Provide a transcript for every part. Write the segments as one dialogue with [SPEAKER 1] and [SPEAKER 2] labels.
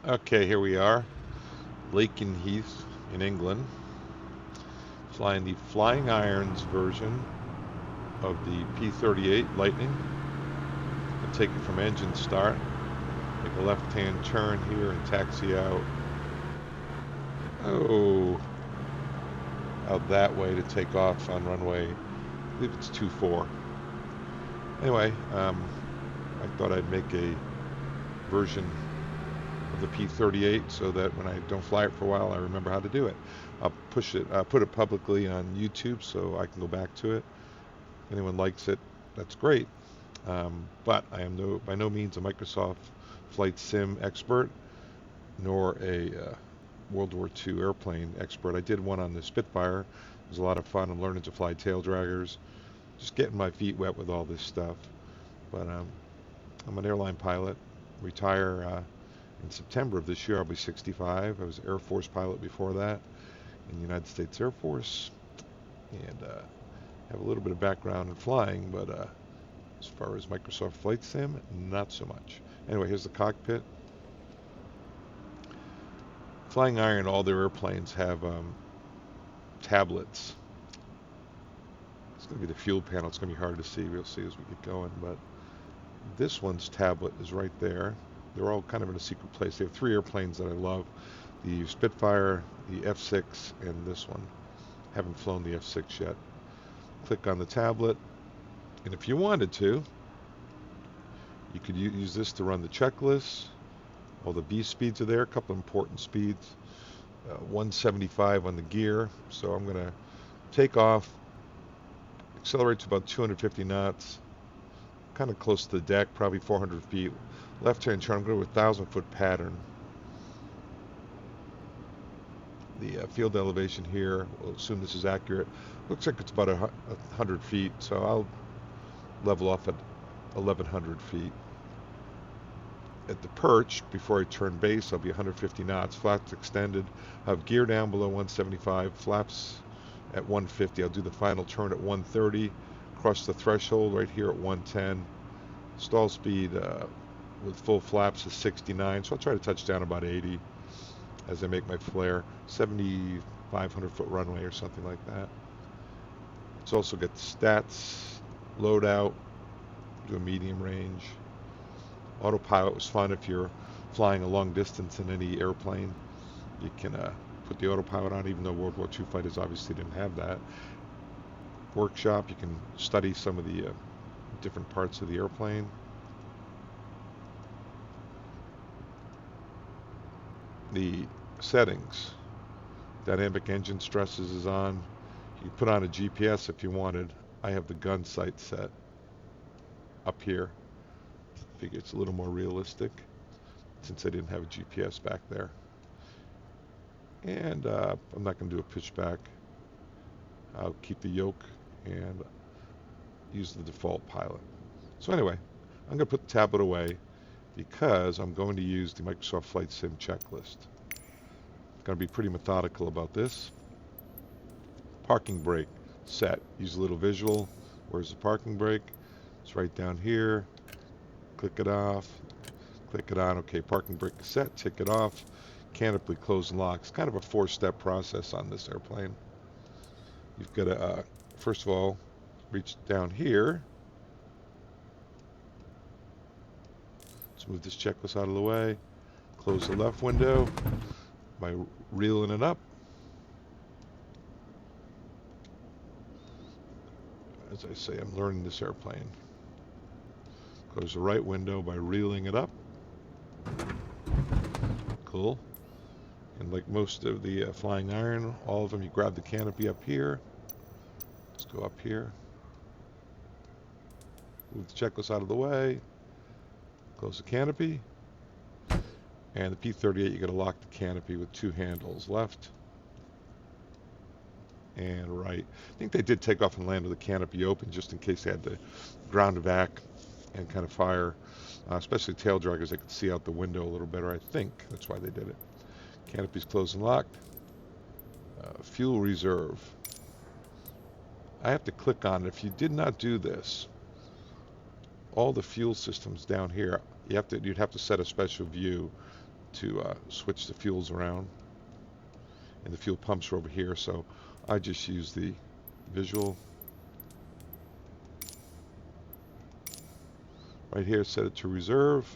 [SPEAKER 1] Okay, here we are, Lakenheath in England, flying the Flying Irons version of the P-38 Lightning. I'll take it from engine start, make a left-hand turn here and taxi out. Oh, out that way to take off on runway, I believe it's 24. Anyway, I thought I'd make a version of the P-38 so that when I don't fly it for a while, I remember how to do it. I'll put it publicly on YouTube so I can go back to it. If anyone likes it, that's great. But I am by no means a Microsoft flight sim expert, nor a World War II airplane expert. I did one on the Spitfire. It was a lot of fun. I'm learning to fly tail draggers, just getting my feet wet with all this stuff. But I'm an airline pilot. Retire in September of this year. I'll be 65. I was an Air Force pilot before that in the United States Air Force, and have a little bit of background in flying, but as far as Microsoft Flight Sim, not so much. Anyway, here's the cockpit. FlyingIron, all their airplanes have tablets. It's going to be the fuel panel. It's going to be hard to see. We'll see as we get going, but this one's tablet is right there. They're all kind of in a secret place. They have three airplanes that I love: the Spitfire, the F6, and this one. Haven't flown the F6 yet. Click on the tablet, and if you wanted to, you could use this to run the checklist. All the B speeds are there, a couple of important speeds. 175 on the gear, so I'm going to take off, accelerate to about 250 knots, kind of close to the deck, probably 400 feet. Left-hand turn, I'm going to go with 1,000-foot pattern. The field elevation here, we'll assume this is accurate. Looks like it's about 100 feet, so I'll level off at 1,100 feet. At the perch, before I turn base, I'll be 150 knots, flaps extended. I have gear down below 175, flaps at 150. I'll do the final turn at 130, cross the threshold right here at 110. Stall speed with full flaps is 69, so I'll try to touch down about 80 as I make my flare. 7,500 foot runway or something like that. Let's also get the stats, load out, do a medium range. Autopilot was fun if you're flying a long distance in any airplane. You can put the autopilot on, even though World War II fighters obviously didn't have that. Workshop, you can study some of the different parts of the airplane. The settings, dynamic engine stresses is on. You put on a GPS if you wanted. I have the gun sight set up here. Figure it's a little more realistic since I didn't have a GPS back there. And I'm not going to do a pitch back. I'll keep the yoke and use the default pilot. So anyway, I'm going to put the tablet away because I'm going to use the Microsoft Flight Sim checklist. I'm going to be pretty methodical about this. Parking brake set. Use a little visual. Where's the parking brake? It's right down here. Click it off, click it on. Okay, parking brake is set, tick it off. Canopy close and lock. It's kind of a four-step process on this airplane. You've got to, first of all, reach down here. Let's move this checklist out of the way. Close the left window by reeling it up. As I say, I'm learning this airplane. Close the right window by reeling it up. Cool. And like most of the FlyingIron, all of them, you grab the canopy up here. Let's go up here. Move the checklist out of the way. Close the canopy. And the P-38, you got to lock the canopy with two handles, left and right. I think they did take off and land with the canopy open just in case they had the ground evac and kind of fire, especially tail draggers. They could see out the window a little better. I think that's why they did it. Canopy's closed and locked. Fuel reserve. I have to click on it. If you did not do this, all the fuel systems down here, you'd have to set a special view to switch the fuels around. And the fuel pumps are over here, so I just use the visual. Right here, set it to reserve.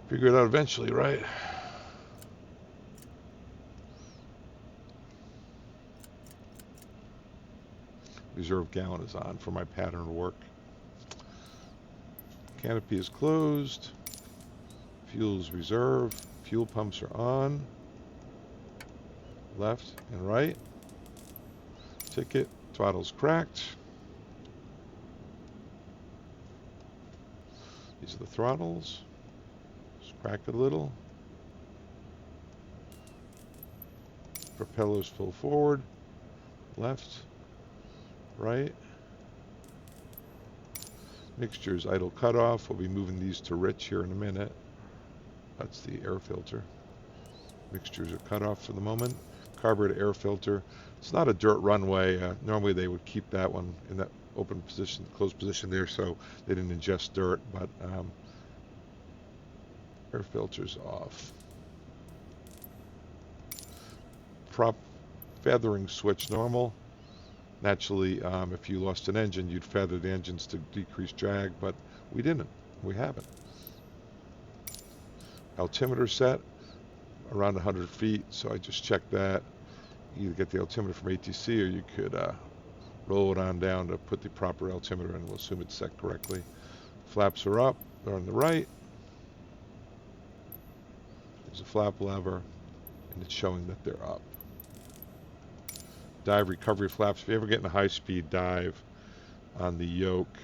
[SPEAKER 1] Figure it out eventually, right? Reserve gallon is on for my pattern of work. Canopy is closed. Fuel is reserve. Fuel pumps are on. Left and right. Ticket. Throttle's cracked. These are the throttles. Just crack it a little. Propellers full forward. Left. Right. Mixtures idle cutoff. We'll be moving these to rich here in a minute. That's the air filter. Mixtures are cut off for the moment. Carburetor air filter. It's not a dirt runway. Normally they would keep that one in that open position, closed position there, so they didn't ingest dirt, but air filter's off. Prop feathering switch normal. Naturally, if you lost an engine, you'd feather the engines to decrease drag, but we didn't. We haven't. Altimeter set around 100 feet, so I just checked that. You either get the altimeter from ATC, or you could roll it on down to put the proper altimeter in. We'll assume it's set correctly. Flaps are up. They're on the right. There's a flap lever, and it's showing that they're up. Dive recovery flaps. If you ever get in a high-speed dive on the yoke,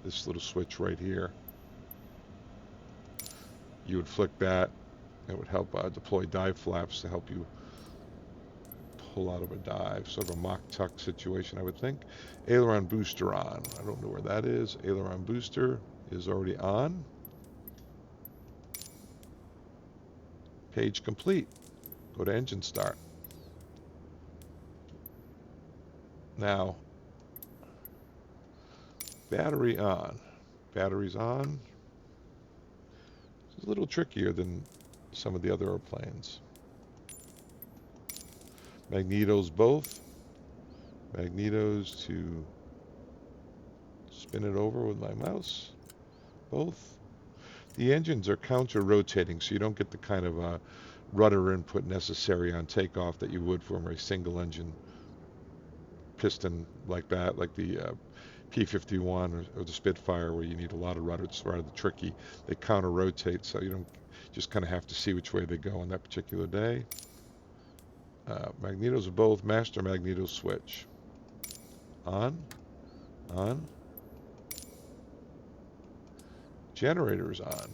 [SPEAKER 1] this little switch right here, you would flick that. It would help deploy dive flaps to help you pull out of a dive. Sort of a mock tuck situation, I would think. Aileron booster on. I don't know where that is. Aileron booster is already on. Page complete. Go to engine start. Now, battery on. Battery's on. It's a little trickier than some of the other airplanes. Magnetos both. Magnetos to spin it over with my mouse. Both. The engines are counter-rotating, so you don't get the kind of rudder input necessary on takeoff that you would from a single engine piston like that, like the P-51 or the Spitfire, where you need a lot of rudder. It's rather tricky. They counter-rotate, so you don't just kind of have to see which way they go on that particular day. Magnetos are both. Master magneto switch. On. On. Generators on.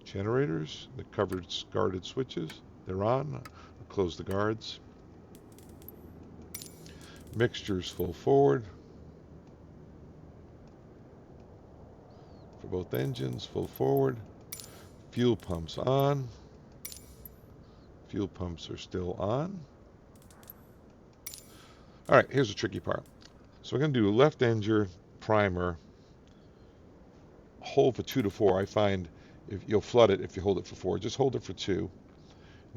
[SPEAKER 1] Generators, the covered guarded switches, they're on. I'll close the guards. Mixtures full forward for both engines, full forward. Fuel pumps on. Fuel pumps are still on. All right, here's the tricky part. So we're going to do left engine primer, hold for 2 to 4. I find if you'll flood it if you hold it for 4. Just hold it for 2.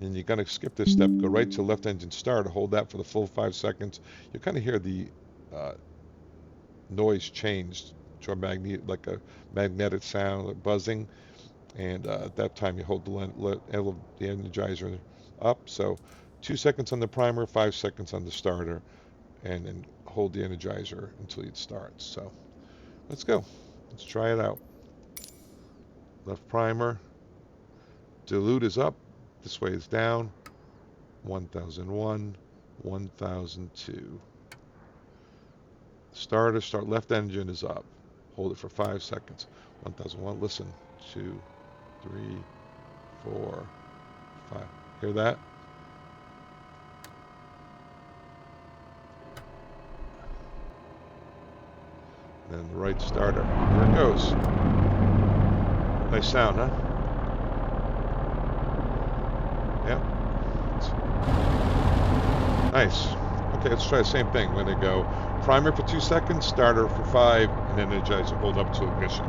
[SPEAKER 1] And you're going to skip this step, go right to left engine start, hold that for the full 5 seconds. You'll kind of hear the noise change to a like a magnetic sound, like buzzing. And at that time, you hold the energizer up. So 2 seconds on the primer, 5 seconds on the starter, and then hold the energizer until it starts. So let's go. Let's try it out. Left primer. Dilute is up. This way is down. 1001, 1002. Starter, start left engine is up. Hold it for 5 seconds. 1001. Listen. 2, 3, 4, 5. Hear that? Then the right starter. There it goes. Nice sound, huh? Yep. Nice. Okay, let's try the same thing. We're gonna go primer for 2 seconds, starter for 5, and then energizer hold up to ignition.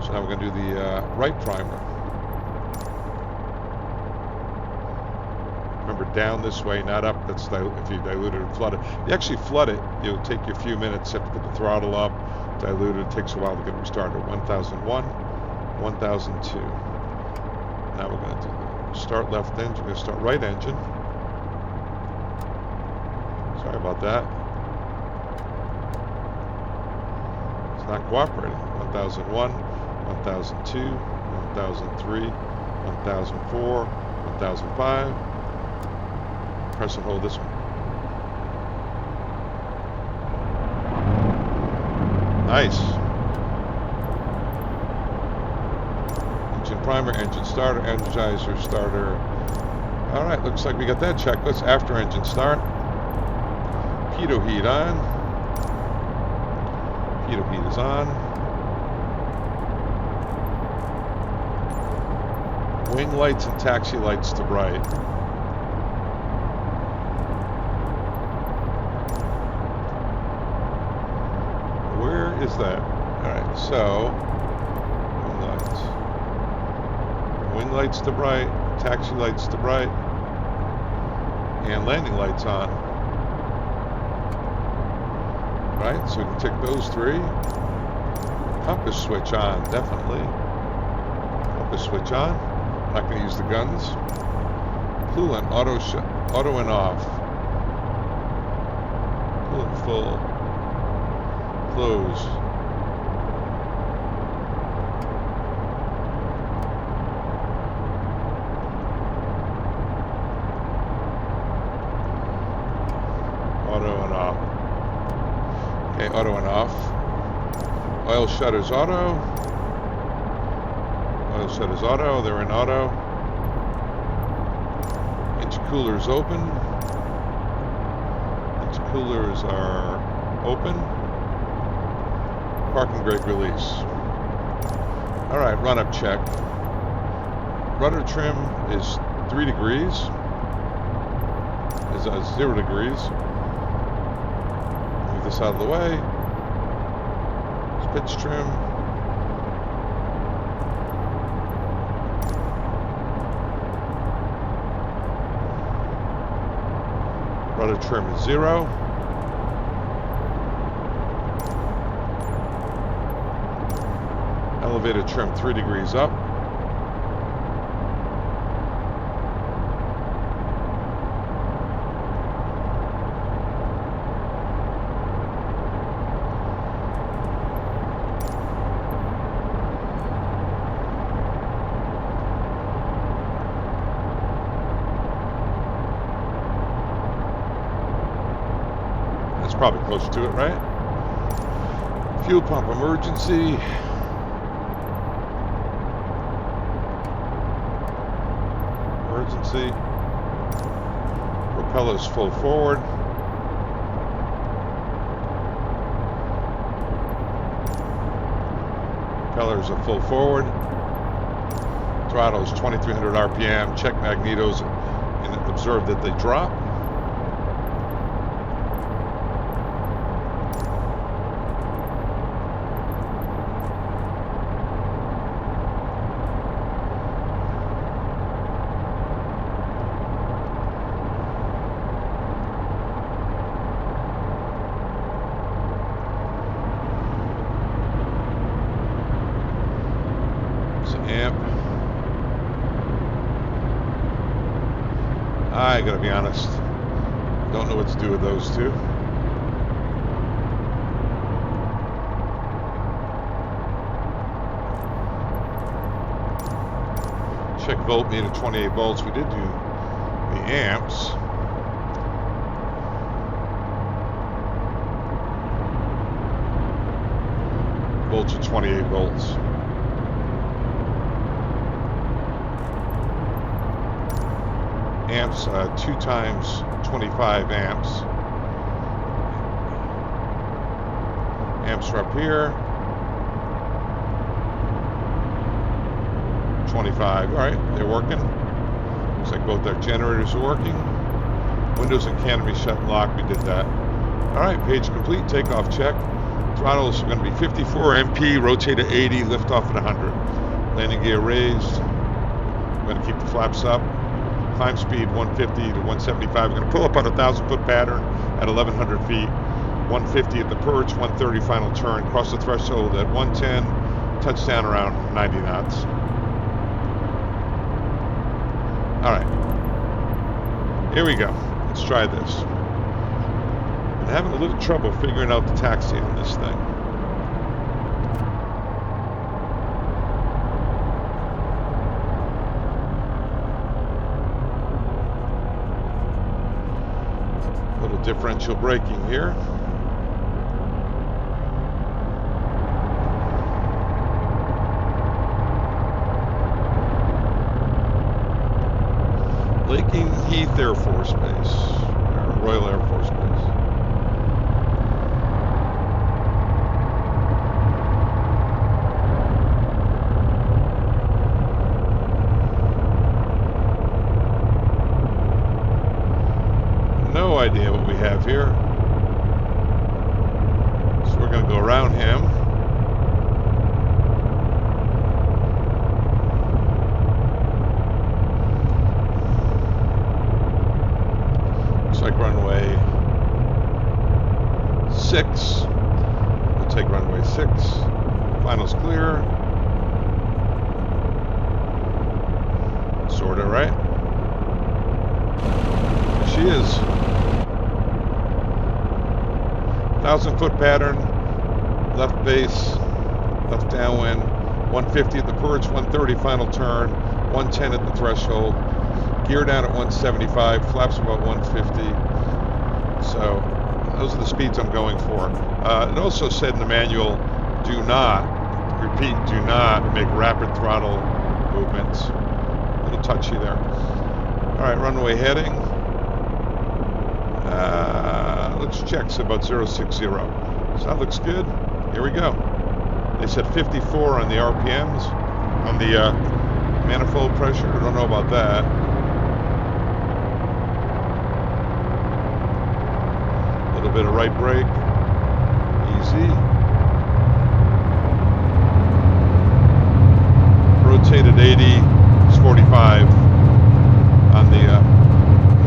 [SPEAKER 1] So now we're gonna do the right primer. Remember, down this way, not up. That's if you dilute it and flood it. You actually flood it, it'll take you a few minutes. You have to put the throttle up, dilute it. It takes a while to get it restarted. 1001, 1002. Now we're gonna do the start left engine. We're gonna start right engine. Sorry about that. It's not cooperating. 1001, 1002, 1003, 1004, 1005. Press and hold this one. Nice. Engine primer, engine starter, energizer starter. All right, looks like we got that checklist. After engine start. Pitot heat on. Pitot heat is on. Wing lights and taxi lights to bright. Where is that? Alright, so wing lights. Wing lights to bright, taxi lights to bright, and landing lights on. Right, so we can tick those 3. Compass switch on, definitely. Compass switch on. Not going to use the guns. Coolant auto and off. Coolant full. Close. Auto and off. Okay, auto and off. Oil shutters auto. Oil shutters auto. They're in auto. Intercoolers open. Intercoolers are open. Parking brake release. All right, run-up check. Rudder trim is 3 degrees. Is 0 degrees. Move this out of the way. Pitch trim. Rudder trim is 0. Elevator trim 3 degrees up. That's probably close to it, right? Fuel pump emergency. Propellers full forward. Propellers are full forward. Throttle is 2300 RPM. Check magnetos and observe that they drop. Amp. I gotta be honest, don't know what to do with those 2. Check voltmeter 28 volts. We did do the amps. Volts are 28 volts. Amps, 2 times 25 amps. Amps are up here. 25. All right, they're working. Looks like both our generators are working. Windows and canopy shut and lock. We did that. All right, page complete. Takeoff check. Throttles are going to be 54 MP, rotate at 80, lift off at 100. Landing gear raised. I'm going to keep the flaps up. Climb speed 150 to 175. We're going to pull up on a 1,000-foot pattern at 1,100 feet. 150 at the perch, 130 final turn. Cross the threshold at 110. Touchdown around 90 knots. All right. Here we go. Let's try this. I'm having a little trouble figuring out the taxi on this thing. Little differential braking here. Lakenheath Air Force Base, or Royal Air Force Base. No idea what we have here. So we're going to go around him. Runway 6. We'll take runway 6. Final's clear. Sorta, right? She is. 1,000-foot pattern. Left base. Left downwind. 150 at the perch. 130 final turn. 110 at the threshold. Gear down at 175, flaps about 150. So those are the speeds I'm going for. It also said in the manual, do not make rapid throttle movements. A little touchy there. All right, runway heading. Let's check, so about 060. So that looks good. Here we go. They said 54 on the RPMs, on the manifold pressure. I don't know about that. Bit of right brake, easy. Rotated 80, it's 45 on the,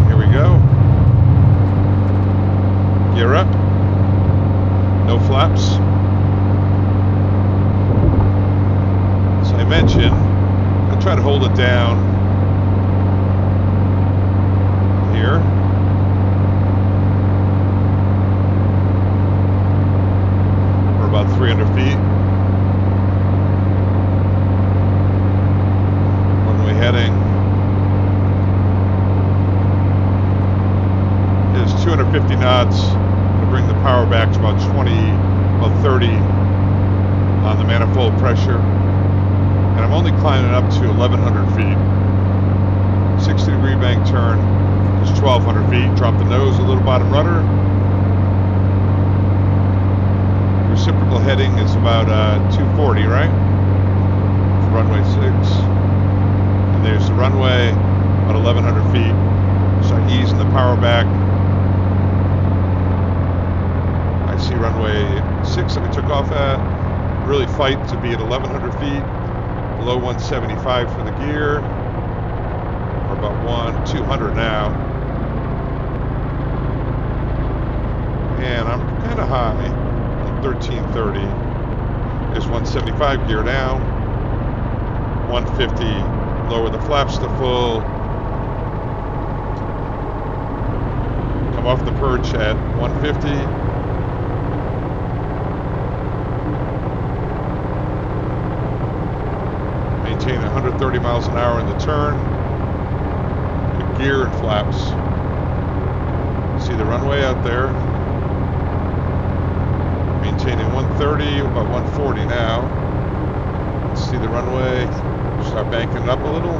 [SPEAKER 1] here we go. Gear up, no flaps. As I mentioned, I'll try to hold it down here. About 300 feet. Runway heading is 250 knots. To bring the power back to about 30 on the manifold pressure. And I'm only climbing up to 1,100 feet. 60-degree bank turn is 1,200 feet. Drop the nose, a little bottom rudder. Reciprocal heading is about 240, right? It's runway 6. And there's the runway, about 1,100 feet. Start easing the power back. I see runway 6 that we took off at. Really fight to be at 1,100 feet. Below 175 for the gear. We're about 200 now. And I'm kind of high. 1330 is 175, gear down. 150, lower the flaps to full. Come off the perch at 150. Maintain 130 miles an hour in the turn. Good gear and flaps. See the runway out there. Maintaining 130, about 140 now. Let's see the runway. Start banking up a little.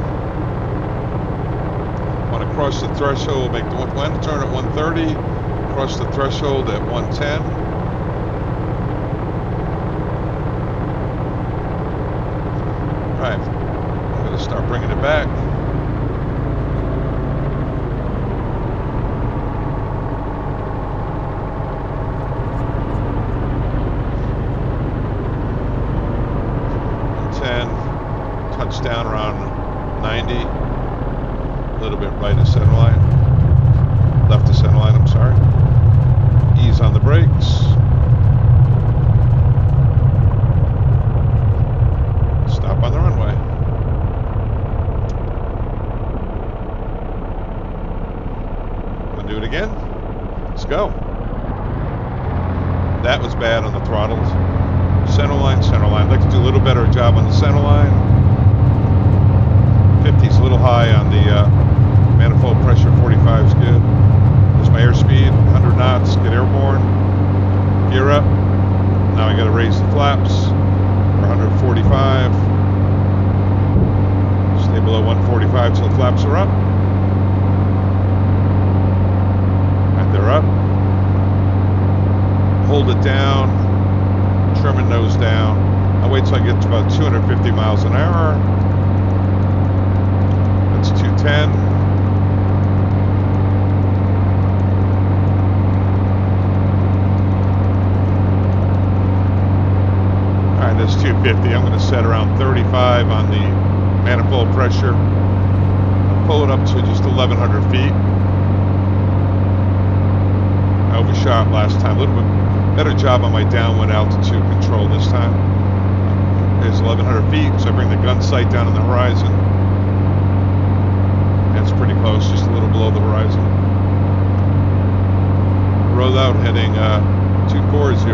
[SPEAKER 1] Want to cross the threshold, make the one turn at 130. Cross the threshold at 110. All right, I'm going to start bringing it back. I'll do it again. Let's go. That was bad on the throttles. Center line, center line. I'd like to do a little better job on the center line. 50's a little high on the manifold pressure. 45 is good. There's my airspeed, 100 knots, get airborne. Gear up. Now I got to raise the flaps for 145. Stay below 145 till the flaps are up. And they're up. Hold it down. Trim and nose down. I'll wait till I get to about 250 miles an hour. That's 210. Alright, that's 250. I'm going to set around 35 on the manifold pressure. I'll pull it up to just 1,100 feet. I overshot last time. A little bit better job on my downwind altitude control this time. There's 1,100 feet, so I bring the gun sight down on the horizon. That's pretty close, just a little below the horizon. Roll out heading 240. It's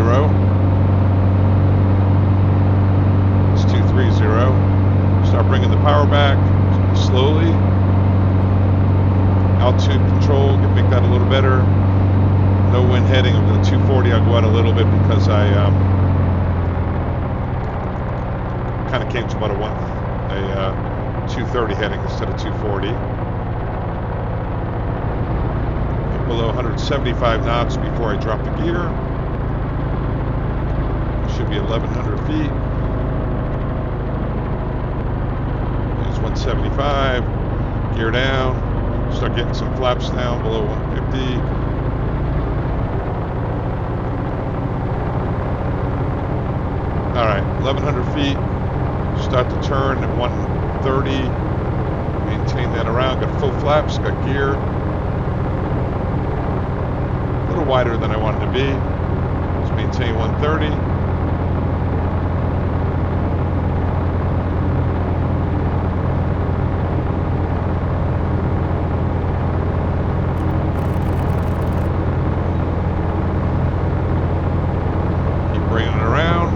[SPEAKER 1] 230. Start bringing the power back slowly. Altitude control, make that a little better. No wind heading of the 240. I'll go out a little bit because I kind of came to about a 230 heading instead of 240. Get below 175 knots before I drop the gear. Should be 1,100 feet. There's 175. Gear down. Start getting some flaps down below 150. All right, 1,100 feet. Start to turn at 130. Maintain that around. Got full flaps. Got gear. A little wider than I wanted to be. Let's maintain 130. Keep bringing it around.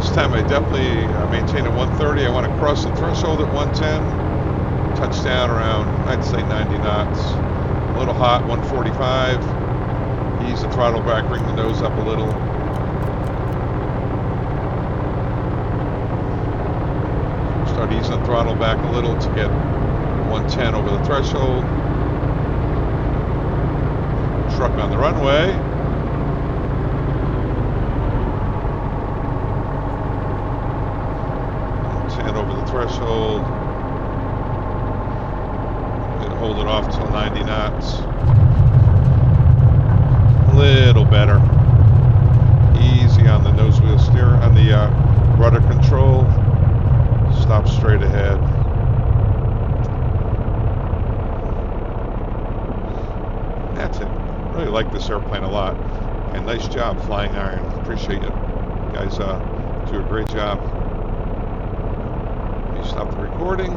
[SPEAKER 1] This time I definitely maintain at 130. I want to cross the threshold at 110. Touchdown around, I'd say 90 knots. A little hot, 145. Ease the throttle back, bring the nose up a little. Start easing the throttle back a little to get 110 over the threshold. Truck on the runway. 110 over the threshold. Hold it off till 90 knots. A little better. Easy on the nose wheel steer, on the rudder control. Stop straight ahead. That's it. Really like this airplane a lot. And nice job, Flying Iron. Appreciate it. You guys do a great job. You stop the recording.